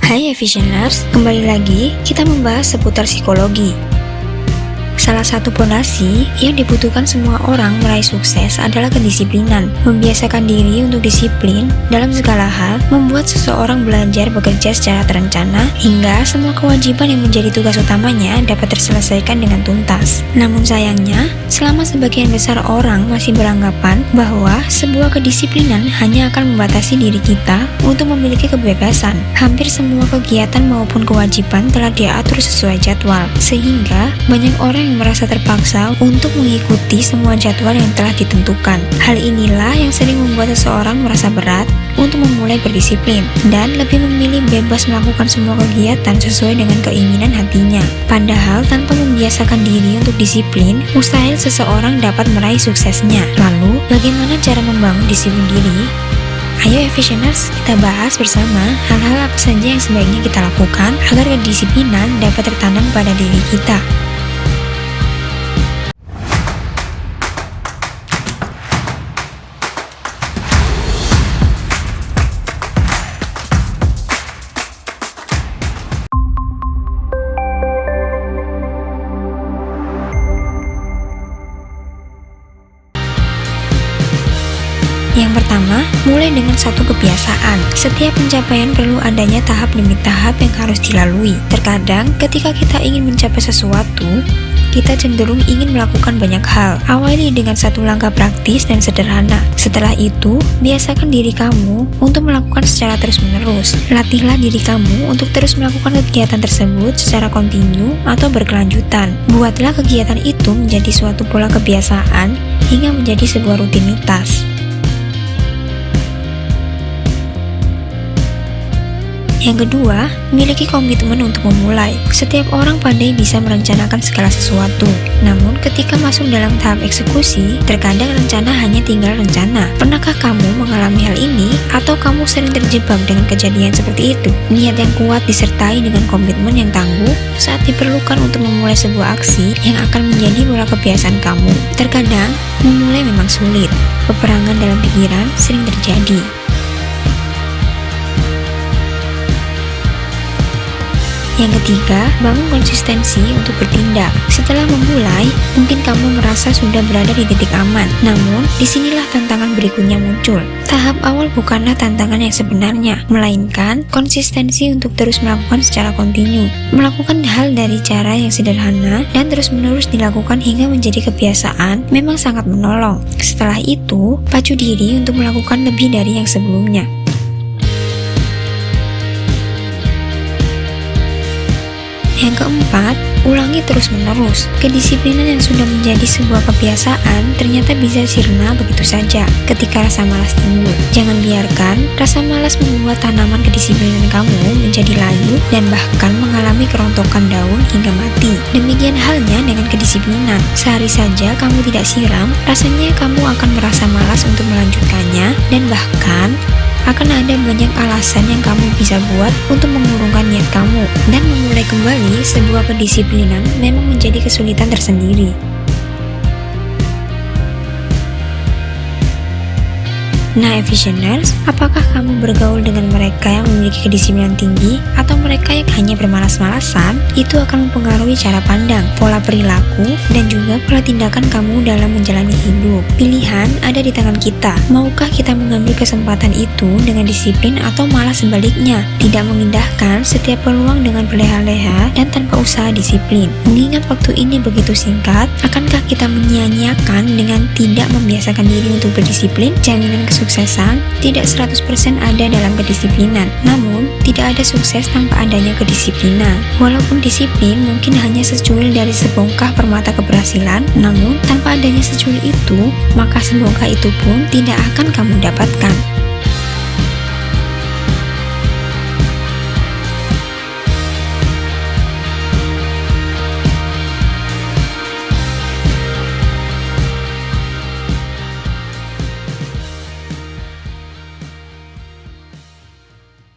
Hai Efficieners, kembali lagi kita membahas seputar psikologi. Salah satu fondasi yang dibutuhkan semua orang meraih sukses adalah kedisiplinan. Membiasakan diri untuk disiplin dalam segala hal membuat seseorang belajar bekerja secara terencana hingga semua kewajiban yang menjadi tugas utamanya dapat terselesaikan dengan tuntas. Namun sayangnya, selama sebagian besar orang masih beranggapan bahwa sebuah kedisiplinan hanya akan membatasi diri kita untuk memiliki kebebasan, hampir semua kegiatan maupun kewajiban telah diatur sesuai jadwal, sehingga banyak orang yang merasa terpaksa untuk mengikuti semua jadwal yang telah ditentukan. Hal inilah yang sering membuat seseorang merasa berat untuk memulai berdisiplin dan lebih memilih bebas melakukan semua kegiatan sesuai dengan keinginan hatinya. Padahal tanpa membiasakan diri untuk disiplin, mustahil seseorang dapat meraih suksesnya. Lalu, bagaimana cara membangun disiplin diri? Ayo Efficieners, kita bahas bersama hal-hal apa saja yang sebaiknya kita lakukan agar kedisiplinan dapat tertanam pada diri kita. Yang pertama, mulai dengan satu kebiasaan. Setiap pencapaian perlu adanya tahap demi tahap yang harus dilalui. Terkadang, ketika kita ingin mencapai sesuatu, kita cenderung ingin melakukan banyak hal. Awali dengan satu langkah praktis dan sederhana. Setelah itu, biasakan diri kamu untuk melakukan secara terus-menerus. Latihlah diri kamu untuk terus melakukan kegiatan tersebut secara kontinu atau berkelanjutan. Buatlah kegiatan itu menjadi suatu pola kebiasaan hingga menjadi sebuah rutinitas. Yang kedua, miliki komitmen untuk memulai. Setiap orang pandai bisa merencanakan segala sesuatu. Namun, ketika masuk dalam tahap eksekusi, terkadang rencana hanya tinggal rencana. Pernahkah kamu mengalami hal ini? Atau kamu sering terjebak dengan kejadian seperti itu? Niat yang kuat disertai dengan komitmen yang tangguh saat diperlukan untuk memulai sebuah aksi yang akan menjadi pola kebiasaan kamu. Terkadang, memulai memang sulit. Peperangan dalam pikiran sering terjadi. Yang ketiga, bangun konsistensi untuk bertindak. Setelah memulai, mungkin kamu merasa sudah berada di titik aman. Namun, disinilah tantangan berikutnya muncul. Tahap awal bukanlah tantangan yang sebenarnya, melainkan konsistensi untuk terus melakukan secara kontinu. Melakukan hal dari cara yang sederhana dan terus-menerus dilakukan hingga menjadi kebiasaan memang sangat menolong. Setelah itu, pacu diri untuk melakukan lebih dari yang sebelumnya. Yang keempat, ulangi terus-menerus. Kedisiplinan yang sudah menjadi sebuah kebiasaan ternyata bisa sirna begitu saja ketika rasa malas timbul. Jangan biarkan rasa malas membuat tanaman kedisiplinan kamu menjadi layu dan bahkan mengalami kerontokan daun hingga mati. Demikian halnya dengan kedisiplinan. Sehari saja kamu tidak siram, rasanya kamu akan merasa malas untuk melanjutkannya dan bahkan akan ada banyak alasan yang kamu bisa buat untuk mengurungkan niat kamu. Dan memulai kembali sebuah kedisiplinan memang menjadi kesulitan tersendiri. Nah Efficieners, apakah kamu bergaul dengan mereka yang memiliki kedisiplinan tinggi atau mereka yang hanya bermalas-malasan? Itu akan mempengaruhi cara pandang, pola perilaku, dan juga pola tindakan kamu dalam menjalani hidup. Pilihan ada di tangan kita. Maukah kita mengambil kesempatan itu dengan disiplin atau malah sebaliknya, tidak mengindahkan setiap peluang dengan berleha-leha dan tanpa usaha disiplin? Mengingat waktu ini begitu singkat, akankah kita menyia-nyiakan dengan tidak membiasakan diri untuk berdisiplin? Jaminan kesuksesan tidak 100% ada dalam kedisiplinan. Namun, tidak ada sukses tanpa adanya kedisiplinan. Walaupun disiplin mungkin hanya secuil dari sebongkah permata keberhasilan, namun tanpa adanya secuil itu, maka sebongkah itu pun tidak akan kamu dapatkan.